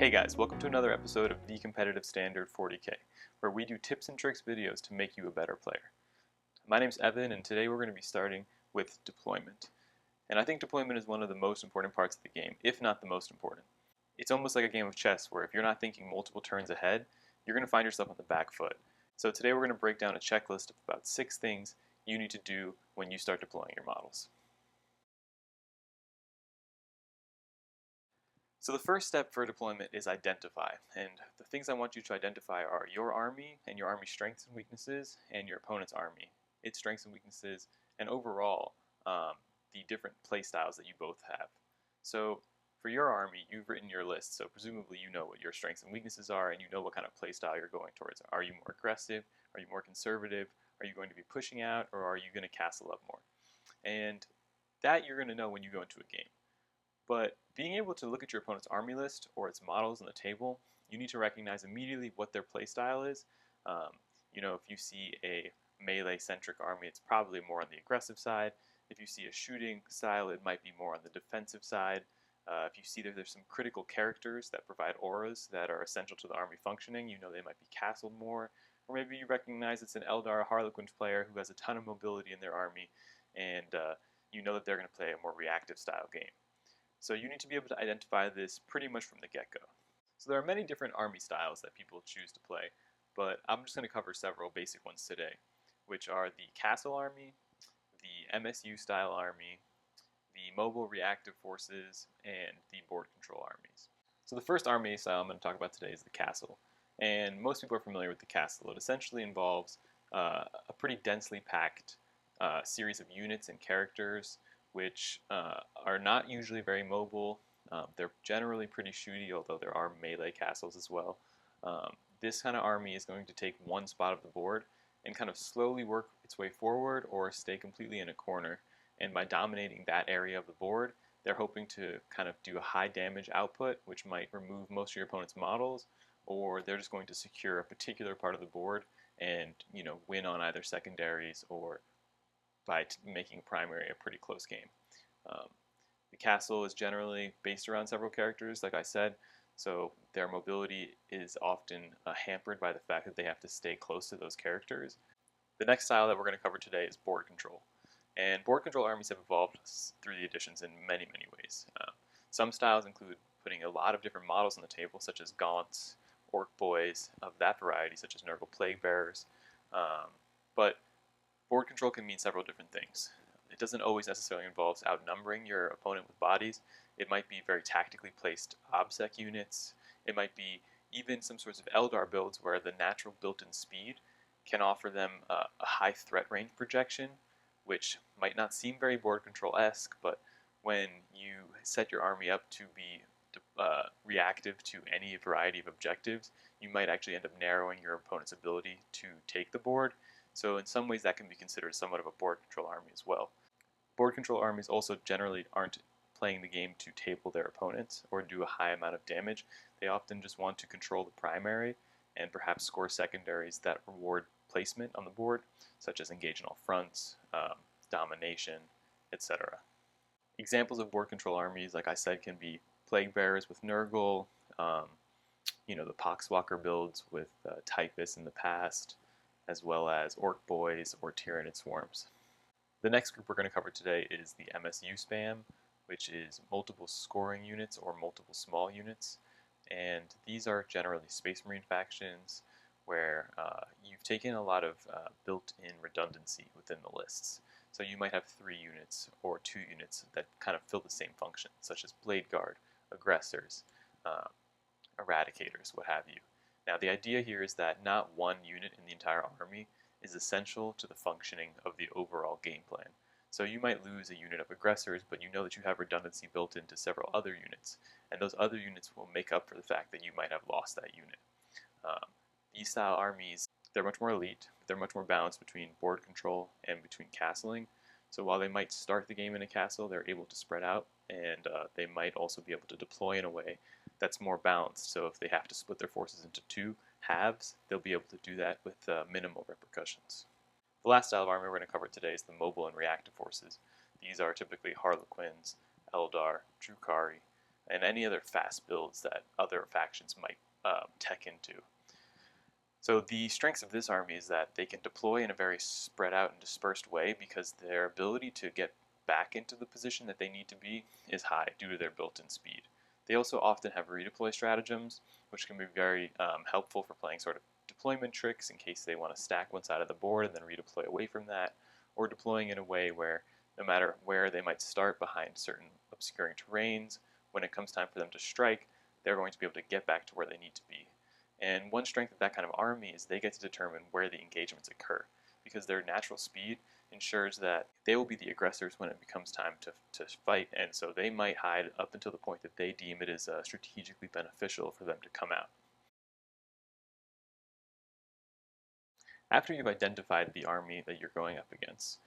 Hey guys, welcome to another episode of The Competitive Standard 40K, where we do tips and tricks videos to make you a better player. My name's Evan, and today we're going to be starting with deployment. And I think deployment is one of the most important parts of the game, if not the most important. It's almost like a game of chess, where if you're not thinking multiple turns ahead, you're going to find yourself on the back foot. So today we're going to break down a checklist of about 6 things you need to do when you start deploying your models. So the first step for deployment is identify, and the things I want you to identify are your army and your army strengths and weaknesses, and your opponent's army, its strengths and weaknesses, and overall the different play styles that you both have. So for your army, you've written your list, so presumably you know what your strengths and weaknesses are, and you know what kind of play style you're going towards. Are you more aggressive? Are you more conservative? Are you going to be pushing out, or are you going to castle up more? And that you're going to know when you go into a game. But being able to look at your opponent's army list or its models on the table, you need to recognize immediately what their playstyle is. If you see a melee-centric army, it's probably more on the aggressive side. If you see a shooting style, it might be more on the defensive side. If you see that there's some critical characters that provide auras that are essential to the army functioning, you know they might be castled more. Or maybe you recognize it's an Eldar Harlequin player who has a ton of mobility in their army, and you know that they're going to play a more reactive style game. So you need to be able to identify this pretty much from the get-go. So there are many different army styles that people choose to play, but I'm just going to cover several basic ones today, which are the castle army, the MSU style army, the mobile reactive forces, and the board control armies. So the first army style I'm going to talk about today is the castle. And most people are familiar with the castle. It essentially involves a pretty densely packed series of units and characters which are not usually very mobile. They're generally pretty shooty, although there are melee castles as well. This kind of army is going to take one spot of the board and kind of slowly work its way forward or stay completely in a corner. And by dominating that area of the board, they're hoping to kind of do a high damage output, which might remove most of your opponent's models, or they're just going to secure a particular part of the board and win on either secondaries or by making primary a pretty close game. The castle is generally based around several characters, like I said, so their mobility is often hampered by the fact that they have to stay close to those characters. The next style that we're going to cover today is board control. And board control armies have evolved through the editions in many, many ways. Some styles include putting a lot of different models on the table, such as gaunts, orc boys, of that variety, such as Nurgle plague bearers. But board control can mean several different things. It doesn't always necessarily involve outnumbering your opponent with bodies. It might be very tactically placed OBSEC units. It might be even some sorts of Eldar builds where the natural built-in speed can offer them a high threat range projection, which might not seem very board control-esque, but when you set your army up to be reactive to any variety of objectives, you might actually end up narrowing your opponent's ability to take the board. So in some ways that can be considered somewhat of a board control army as well. Board control armies also generally aren't playing the game to table their opponents or do a high amount of damage. They often just want to control the primary and perhaps score secondaries that reward placement on the board, such as engage in all fronts, domination, etc. Examples of board control armies, like I said, can be plague bearers with Nurgle, the Poxwalker builds with Typhus in the past, as well as orc boys or Tyranid swarms. The next group we're going to cover today is the MSU spam, which is multiple scoring units or multiple small units. And these are generally Space Marine factions where you've taken a lot of built-in redundancy within the lists. So you might have 3 units or 2 units that kind of fill the same function, such as Blade Guard, Aggressors, Eradicators, what have you. Now the idea here is that not one unit in the entire army is essential to the functioning of the overall game plan. So you might lose a unit of aggressors, but you know that you have redundancy built into several other units, and those other units will make up for the fact that you might have lost that unit. These style armies, they're much more elite, they're much more balanced between board control and between castling. So while they might start the game in a castle, they're able to spread out, and they might also be able to deploy in a way that's more balanced. So if they have to split their forces into 2 halves, they'll be able to do that with minimal repercussions. The last style of army we're going to cover today is the mobile and reactive forces. These are typically Harlequins, Eldar, Drukhari, and any other fast builds that other factions might tech into. So the strengths of this army is that they can deploy in a very spread out and dispersed way because their ability to get back into the position that they need to be is high due to their built-in speed. They also often have redeploy stratagems, which can be very helpful for playing sort of deployment tricks in case they want to stack one side of the board and then redeploy away from that, or deploying in a way where no matter where they might start behind certain obscuring terrains, when it comes time for them to strike, they're going to be able to get back to where they need to be. And one strength of that kind of army is they get to determine where the engagements occur, because their natural speed ensures that they will be the aggressors when it becomes time to fight, and so they might hide up until the point that they deem it is strategically beneficial for them to come out. After you've identified the army that you're going up against,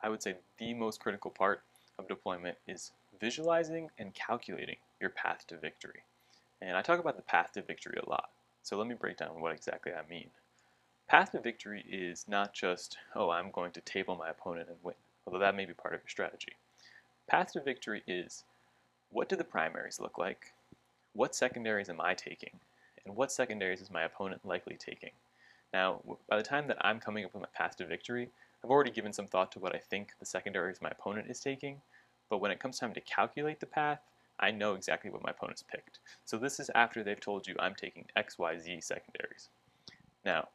I would say the most critical part of deployment is visualizing and calculating your path to victory. And I talk about the path to victory a lot, so let me break down what exactly I mean. Path to victory is not just, oh, I'm going to table my opponent and win, although that may be part of your strategy. Path to victory is, what do the primaries look like? What secondaries am I taking? And what secondaries is my opponent likely taking? Now, by the time that I'm coming up with my path to victory, I've already given some thought to what I think the secondaries my opponent is taking, but when it comes time to calculate the path, I know exactly what my opponent's picked. So this is after they've told you I'm taking X, Y, Z secondaries. Now,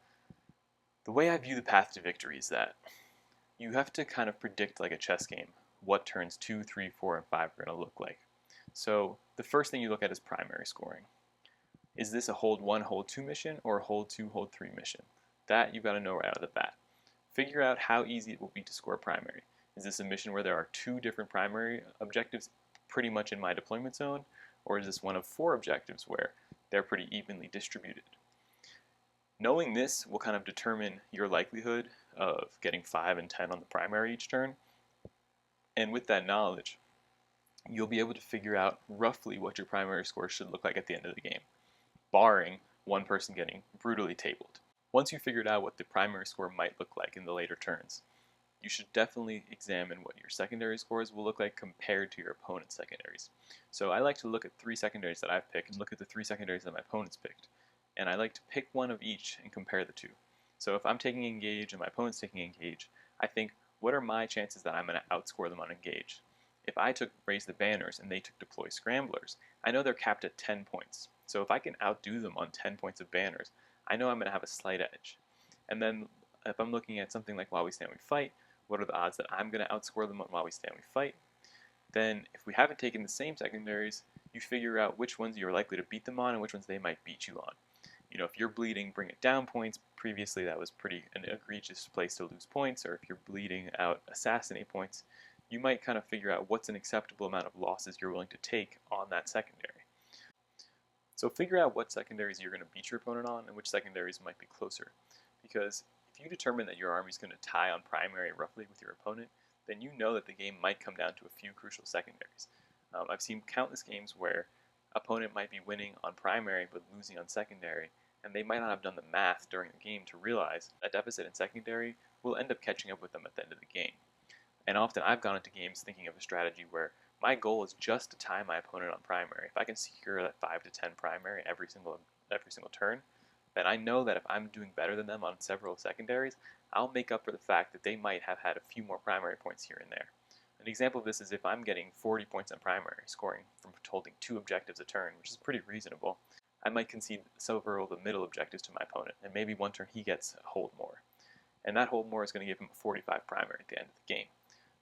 the way I view the path to victory is that you have to kind of predict, like a chess game, what turns 2, 3, 4, and 5 are going to look like. So the first thing you look at is primary scoring. Is this a hold 1, hold 2 mission or a hold 2, hold 3 mission? That you've got to know right out of the bat. Figure out how easy it will be to score primary. Is this a mission where there are 2 different primary objectives pretty much in my deployment zone, or is this one of 4 objectives where they're pretty evenly distributed? Knowing this will kind of determine your likelihood of getting 5 and 10 on the primary each turn, and with that knowledge, you'll be able to figure out roughly what your primary score should look like at the end of the game, barring one person getting brutally tabled. Once you've figured out what the primary score might look like in the later turns, you should definitely examine what your secondary scores will look like compared to your opponent's secondaries. So I like to look at 3 secondaries that I've picked and look at the 3 secondaries that my opponent's picked. And I like to pick one of each and compare the two. So if I'm taking engage and my opponent's taking engage, I think, what are my chances that I'm going to outscore them on engage? If I took raise the banners and they took deploy scramblers, I know they're capped at 10 points. So if I can outdo them on 10 points of banners, I know I'm going to have a slight edge. And then if I'm looking at something like while we stand we fight, what are the odds that I'm going to outscore them on while we stand we fight? Then if we haven't taken the same secondaries, you figure out which ones you're likely to beat them on and which ones they might beat you on. You know, if you're bleeding, bring it down points. Previously, that was pretty an egregious place to lose points. Or if you're bleeding out, assassinate points. You might kind of figure out what's an acceptable amount of losses you're willing to take on that secondary. So figure out what secondaries you're going to beat your opponent on and which secondaries might be closer. Because if you determine that your army is going to tie on primary roughly with your opponent, then you know that the game might come down to a few crucial secondaries. I've seen countless games where opponent might be winning on primary but losing on secondary, and they might not have done the math during the game to realize a deficit in secondary will end up catching up with them at the end of the game. And often I've gone into games thinking of a strategy where my goal is just to tie my opponent on primary. If I can secure that 5 to 10 primary every single turn, then I know that if I'm doing better than them on several secondaries, I'll make up for the fact that they might have had a few more primary points here and there. An example of this is if I'm getting 40 points on primary, scoring from holding 2 objectives a turn, which is pretty reasonable, I might concede several of the middle objectives to my opponent, and maybe one turn he gets a hold more. And that hold more is going to give him a 45 primary at the end of the game.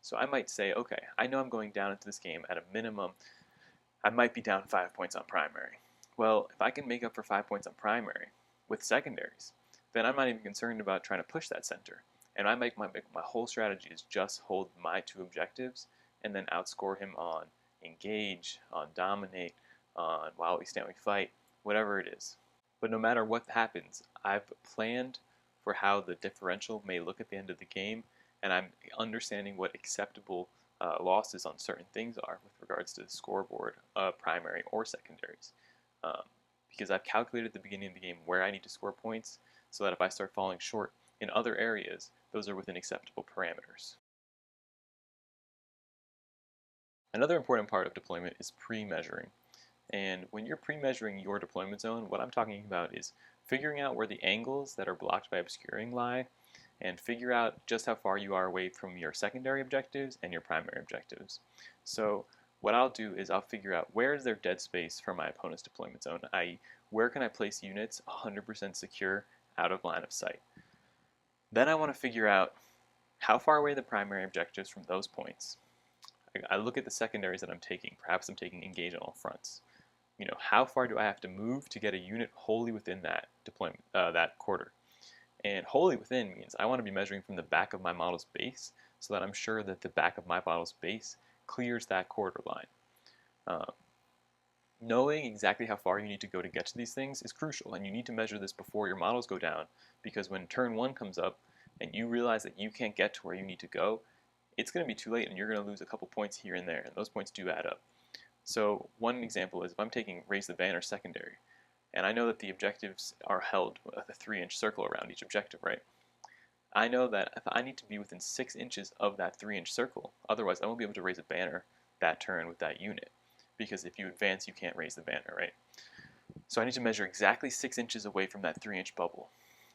So I might say, okay, I know I'm going down into this game at a minimum, I might be down 5 points on primary. Well, if I can make up for 5 points on primary with secondaries, then I'm not even concerned about trying to push that center. And I make my whole strategy is just hold my 2 objectives and then outscore him on engage, on dominate, on while we stand we fight, whatever it is. But no matter what happens, I've planned for how the differential may look at the end of the game, and I'm understanding what acceptable losses on certain things are with regards to the scoreboard, primary or secondaries. Because I've calculated at the beginning of the game where I need to score points so that if I start falling short in other areas, those are within acceptable parameters. Another important part of deployment is pre-measuring. And when you're pre-measuring your deployment zone, what I'm talking about is figuring out where the angles that are blocked by obscuring lie, and figure out just how far you are away from your secondary objectives and your primary objectives. So what I'll do is I'll figure out where is there dead space for my opponent's deployment zone, i.e. where can I place units 100% secure out of line of sight. Then I want to figure out how far away the primary objectives from those points. I look at the secondaries that I'm taking. Perhaps I'm taking engage on all fronts. How far do I have to move to get a unit wholly within that deployment, that quarter? And wholly within means I want to be measuring from the back of my model's base so that I'm sure that the back of my model's base clears that quarter line. Knowing exactly how far you need to go to get to these things is crucial, and you need to measure this before your models go down, because when turn 1 comes up and you realize that you can't get to where you need to go, it's going to be too late and you're going to lose a couple points here and there, and those points do add up. So one example is if I'm taking raise the banner secondary, and I know that the objectives are held with a 3-inch circle around each objective, right? I know that if I need to be within 6 inches of that 3-inch circle, otherwise I won't be able to raise a banner that turn with that unit, because if you advance, you can't raise the banner, right? So I need to measure exactly 6 inches away from that 3-inch bubble,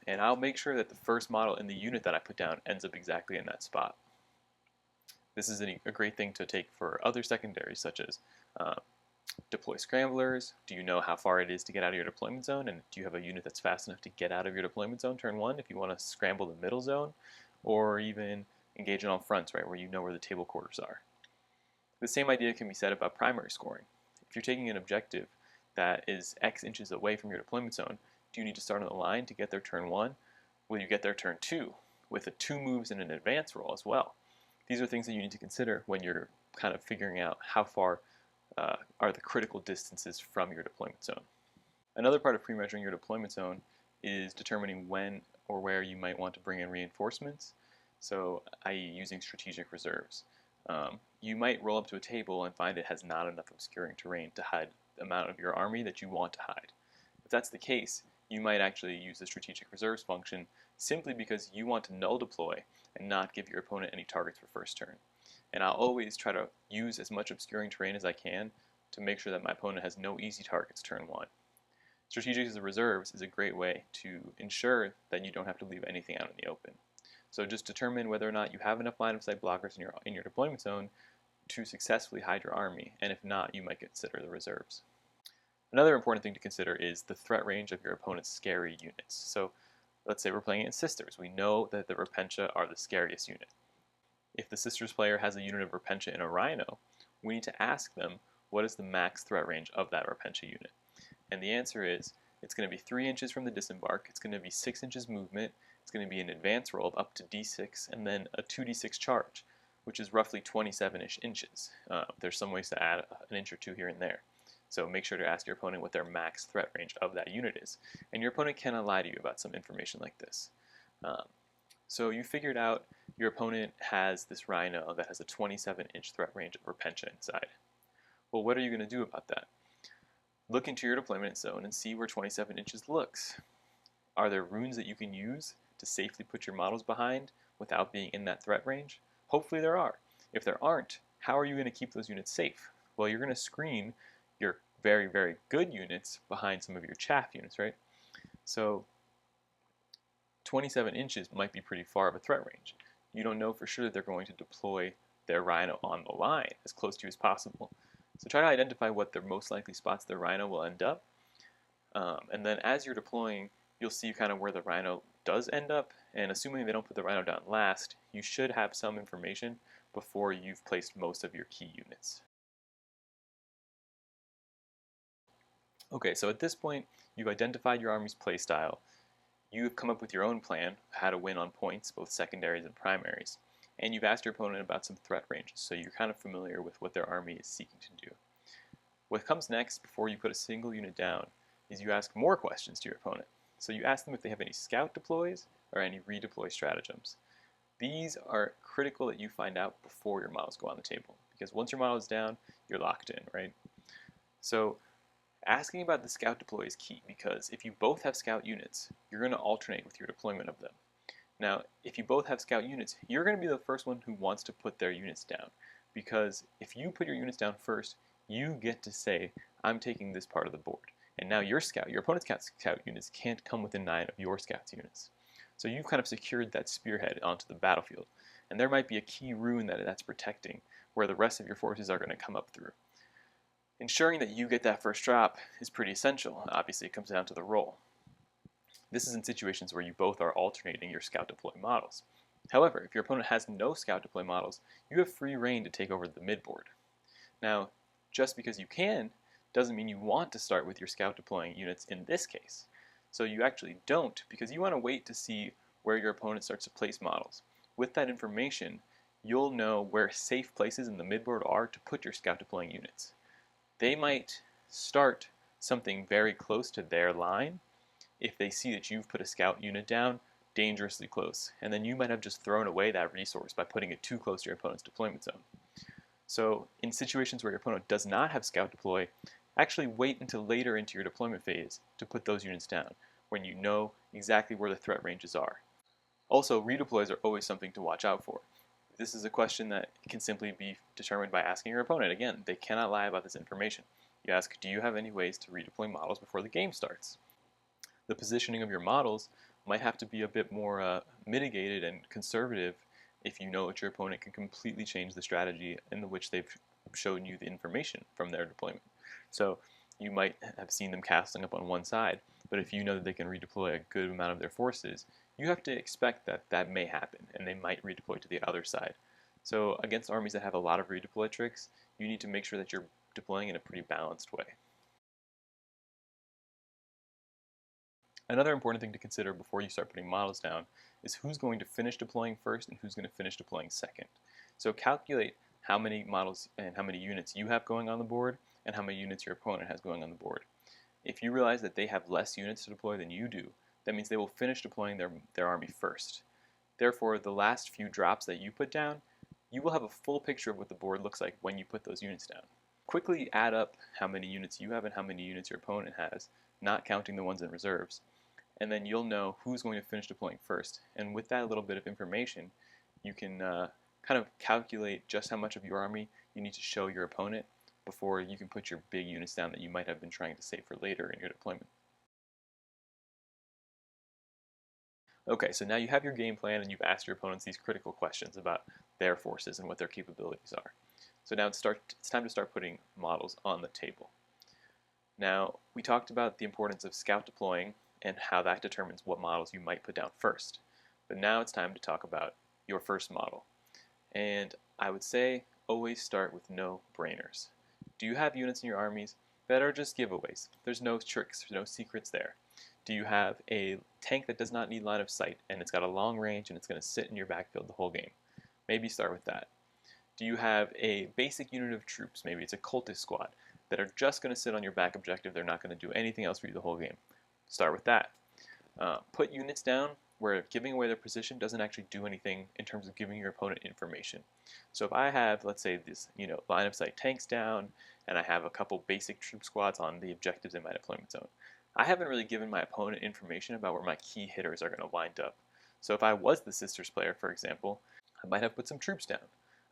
and I'll make sure that the first model in the unit that I put down ends up exactly in that spot. This is a great thing to take for other secondaries, such as deploy scramblers. Do you know how far it is to get out of your deployment zone, and do you have a unit that's fast enough to get out of your deployment zone turn 1 if you want to scramble the middle zone, or even engage in all fronts, right, where you know where the table quarters are. The same idea can be said about primary scoring. If you're taking an objective that is X inches away from your deployment zone, do you need to start on the line to get there turn 1? Will you get there turn 2 with a 2 moves and an advance roll as well? These are things that you need to consider when you're kind of figuring out how far are the critical distances from your deployment zone. Another part of pre-measuring your deployment zone is determining when or where you might want to bring in reinforcements, so i.e. using strategic reserves. You might roll up to a table and find it has not enough obscuring terrain to hide the amount of your army that you want to hide. If that's the case, you might actually use the strategic reserves function simply because you want to null deploy and not give your opponent any targets for first turn. And I'll always try to use as much obscuring terrain as I can to make sure that my opponent has no easy targets turn 1. Strategic reserves is a great way to ensure that you don't have to leave anything out in the open. So just determine whether or not you have enough line of sight blockers in your deployment zone to successfully hide your army, and if not, you might consider the reserves. Another important thing to consider is the threat range of your opponent's scary units. So let's say we're playing against Sisters. We know that the Repentia are the scariest unit. If the Sisters player has a unit of Repentia and a Rhino, we need to ask them what is the max threat range of that Repentia unit. And the answer is it's going to be 3 inches from the disembark, it's going to be 6 inches movement, it's going to be an advance roll of up to d6, and then a 2d6 charge, which is roughly 27-ish inches. There's some ways to add an inch or two here and there. So make sure to ask your opponent what their max threat range of that unit is. And your opponent cannot lie to you about some information like this. So you figured out your opponent has this Rhino that has a 27-inch threat range of Repentia inside. Well, what are you going to do about that? Look into your deployment zone and see where 27 inches looks. Are there runes that you can use to safely put your models behind without being in that threat range? Hopefully there are. If there aren't, how are you going to keep those units safe? Well, you're going to screen your very, very good units behind some of your chaff units, right? So 27 inches might be pretty far of a threat range. You don't know for sure that they're going to deploy their Rhino on the line as close to you as possible. So try to identify what the most likely spots the Rhino will end up. And then as you're deploying, you'll see kind of where the Rhino does end up. And assuming they don't put the Rhino down last, you should have some information before you've placed most of your key units. Okay, so at this point, you've identified your army's playstyle. You've come up with your own plan, how to win on points, both secondaries and primaries. And you've asked your opponent about some threat ranges, so you're kind of familiar with what their army is seeking to do. What comes next, before you put a single unit down, is you ask more questions to your opponent. So you ask them if they have any scout deploys or any redeploy stratagems. These are critical that you find out before your models go on the table, because once your model is down, you're locked in, right? So asking about the scout deploy is key, because if you both have scout units, you're going to alternate with your deployment of them. Now, if you both have scout units, you're going to be the first one who wants to put their units down, because if you put your units down first, you get to say, I'm taking this part of the board. And now your opponent's scout units can't come within 9 of your scout's units. So you've kind of secured that spearhead onto the battlefield. And there might be a key rune that's protecting where the rest of your forces are going to come up through. Ensuring that you get that first drop is pretty essential. Obviously, it comes down to the roll. This is in situations where you both are alternating your scout deploy models. However, if your opponent has no scout deploy models, you have free reign to take over the midboard. Now, just because you can doesn't mean you want to start with your scout deploying units in this case. So you actually don't, because you want to wait to see where your opponent starts to place models. With that information, you'll know where safe places in the midboard are to put your scout deploying units. They might start something very close to their line if they see that you've put a scout unit down dangerously close, and then you might have just thrown away that resource by putting it too close to your opponent's deployment zone. So in situations where your opponent does not have scout deploy, actually wait until later into your deployment phase to put those units down, when you know exactly where the threat ranges are. Also, redeploys are always something to watch out for. This is a question that can simply be determined by asking your opponent. Again, they cannot lie about this information. You ask, do you have any ways to redeploy models before the game starts? The positioning of your models might have to be a bit more mitigated and conservative if you know that your opponent can completely change the strategy in which they've shown you the information from their deployment. So you might have seen them castling up on one side, but if you know that they can redeploy a good amount of their forces, you have to expect that that may happen, and they might redeploy to the other side. So against armies that have a lot of redeploy tricks, you need to make sure that you're deploying in a pretty balanced way. Another important thing to consider before you start putting models down is who's going to finish deploying first and who's going to finish deploying second. So calculate how many models and how many units you have going on the board and how many units your opponent has going on the board. If you realize that they have less units to deploy than you do, that means they will finish deploying their army first. Therefore, the last few drops that you put down, you will have a full picture of what the board looks like when you put those units down. Quickly add up how many units you have and how many units your opponent has, not counting the ones in reserves, and then you'll know who's going to finish deploying first. And with that little bit of information, you can kind of calculate just how much of your army you need to show your opponent before you can put your big units down that you might have been trying to save for later in your deployment. Okay, so now you have your game plan and you've asked your opponents these critical questions about their forces and what their capabilities are. So now it's time to start putting models on the table. Now, we talked about the importance of scout deploying and how that determines what models you might put down first. But now it's time to talk about your first model. And I would say always start with no-brainers. Do you have units in your armies that are just giveaways? There's no tricks, there's no secrets there. Do you have a tank that does not need line of sight and it's got a long range and it's going to sit in your backfield the whole game? Maybe start with that. Do you have a basic unit of troops, maybe it's a cultist squad, that are just going to sit on your back objective, they're not going to do anything else for you the whole game? Start with that. Put units down where giving away their position doesn't actually do anything in terms of giving your opponent information. So if I have, let's say, this line of sight tanks down, and I have a couple basic troop squads on the objectives in my deployment zone, I haven't really given my opponent information about where my key hitters are going to wind up. So if I was the Sisters player, for example, I might have put some troops down.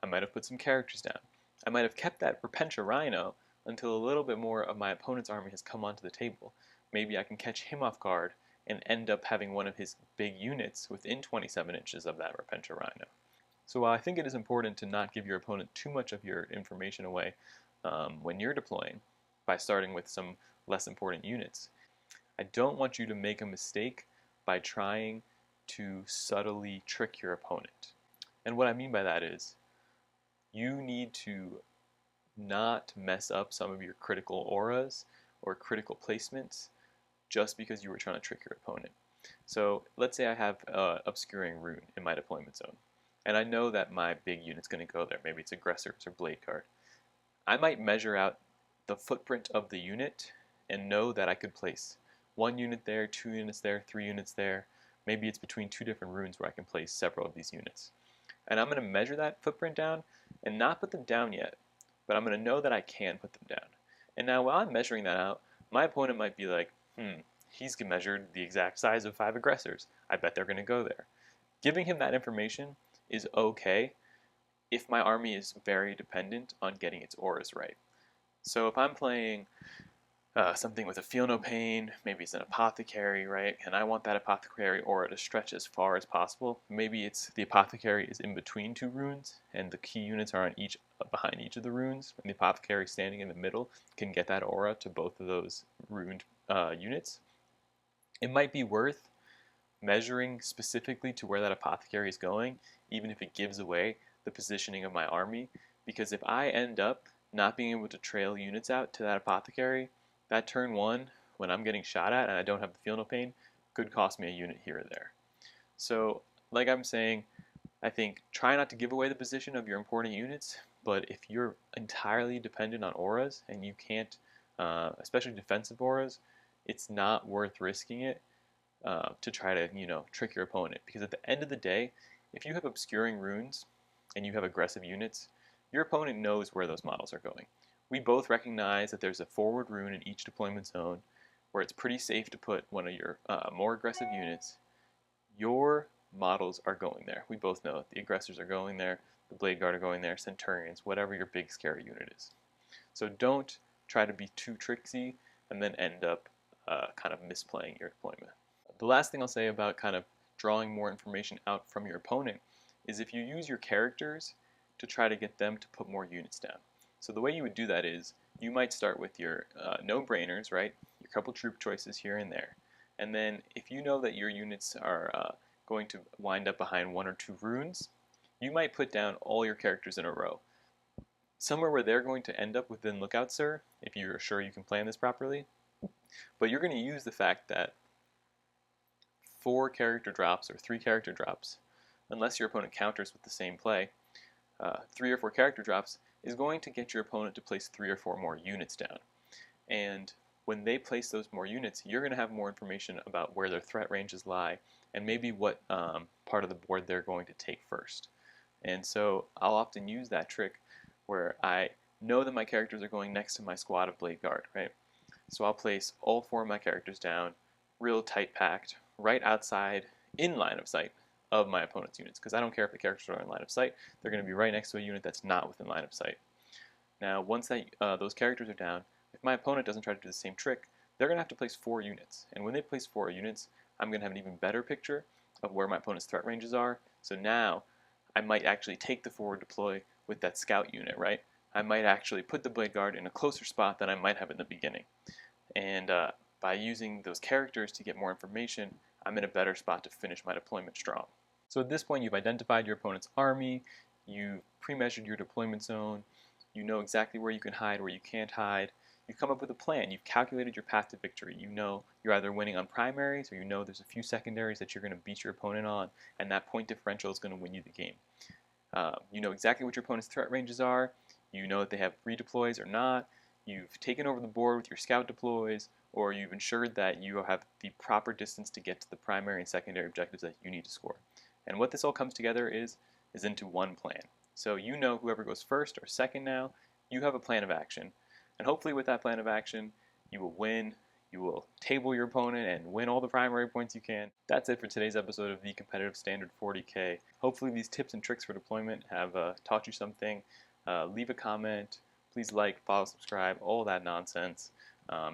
I might have put some characters down. I might have kept that Premeasure Rhino until a little bit more of my opponent's army has come onto the table. Maybe I can catch him off guard and end up having one of his big units within 27 inches of that Premeasure Rhino. So while I think it is important to not give your opponent too much of your information away when you're deploying by starting with some less important units, I don't want you to make a mistake by trying to subtly trick your opponent. And what I mean by that is you need to not mess up some of your critical auras or critical placements just because you were trying to trick your opponent. So let's say I have Obscuring Rune in my deployment zone, and I know that my big unit's going to go there. Maybe it's Aggressors or Blade Guard. I might measure out the footprint of the unit and know that I could place 1 unit there, 2 units there, 3 units there. Maybe it's between 2 different runes where I can place several of these units. And I'm going to measure that footprint down and not put them down yet, but I'm going to know that I can put them down. And now while I'm measuring that out, my opponent might be like, he's measured the exact size of 5 aggressors. I bet they're going to go there. Giving him that information is okay if my army is very dependent on getting its auras right. So if I'm playing something with a feel no pain, maybe it's an apothecary, right? And I want that apothecary aura to stretch as far as possible. Maybe it's the apothecary is in between two runes, and the key units are on each behind each of the runes, and the apothecary standing in the middle can get that aura to both of those runed units. It might be worth measuring specifically to where that apothecary is going, even if it gives away the positioning of my army, because if I end up not being able to trail units out to that apothecary, that turn one, when I'm getting shot at and I don't have the feel no pain, could cost me a unit here or there. So, like I'm saying, I think try not to give away the position of your important units, but if you're entirely dependent on auras and you can't, especially defensive auras, it's not worth risking it to try to trick your opponent, because at the end of the day, if you have obscuring runes and you have aggressive units, your opponent knows where those models are going. We both recognize that there's a forward rune in each deployment zone where it's pretty safe to put one of your more aggressive units. Your models are going there. We both know the aggressors are going there, the blade guard are going there, centurions, whatever your big scary unit is. So don't try to be too tricksy and then end up kind of misplaying your deployment. The last thing I'll say about kind of drawing more information out from your opponent is if you use your characters to try to get them to put more units down. So the way you would do that is you might start with your no-brainers, right? Your couple troop choices here and there. And then if you know that your units are going to wind up behind one or two runes, you might put down all your characters in a row. Somewhere where they're going to end up within Lookout Sir, if you're sure you can plan this properly. But you're going to use the fact that 4 character drops or 3 character drops, unless your opponent counters with the same play, 3 or 4 character drops is going to get your opponent to place 3 or 4 more units down. And when they place those more units, you're going to have more information about where their threat ranges lie and maybe what part of the board they're going to take first. And so I'll often use that trick where I know that my characters are going next to my squad of Blade Guard, right? So I'll place all 4 of my characters down, real tight packed, right outside, in line of sight of my opponent's units, because I don't care if the characters are in line of sight, they're going to be right next to a unit that's not within line of sight. Now, once those characters are down, if my opponent doesn't try to do the same trick, they're going to have to place 4 units. And when they place 4 units, I'm going to have an even better picture of where my opponent's threat ranges are. So now, I might actually take the forward deploy with that scout unit, right? I might actually put the Blade Guard in a closer spot than I might have in the beginning. And by using those characters to get more information, I'm in a better spot to finish my deployment strong. So at this point, you've identified your opponent's army, you've pre-measured your deployment zone, you know exactly where you can hide, where you can't hide, you've come up with a plan, you've calculated your path to victory, you know you're either winning on primaries or you know there's a few secondaries that you're going to beat your opponent on, and that point differential is going to win you the game. You know exactly what your opponent's threat ranges are, you know if they have redeploys or not, you've taken over the board with your scout deploys, or you've ensured that you have the proper distance to get to the primary and secondary objectives that you need to score. And what this all comes together is into one plan. So you know whoever goes first or second now, you have a plan of action. And hopefully with that plan of action, you will win, you will table your opponent and win all the primary points you can. That's it for today's episode of the Competitive Standard 40K. Hopefully these tips and tricks for deployment have taught you something. Leave a comment, please like, follow, subscribe, all that nonsense.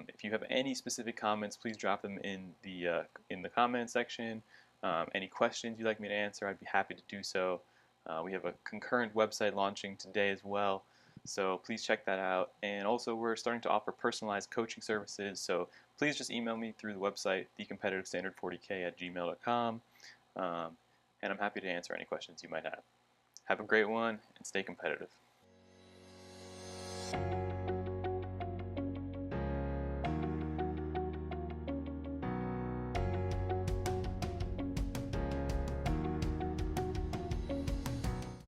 If you have any specific comments, please drop them in the comment section. Any questions you'd like me to answer, I'd be happy to do so. We have a concurrent website launching today as well, so please check that out. And also, we're starting to offer personalized coaching services, so please just email me through the website, thecompetitivestandard40k@gmail.com, and I'm happy to answer any questions you might have. Have a great one, and stay competitive.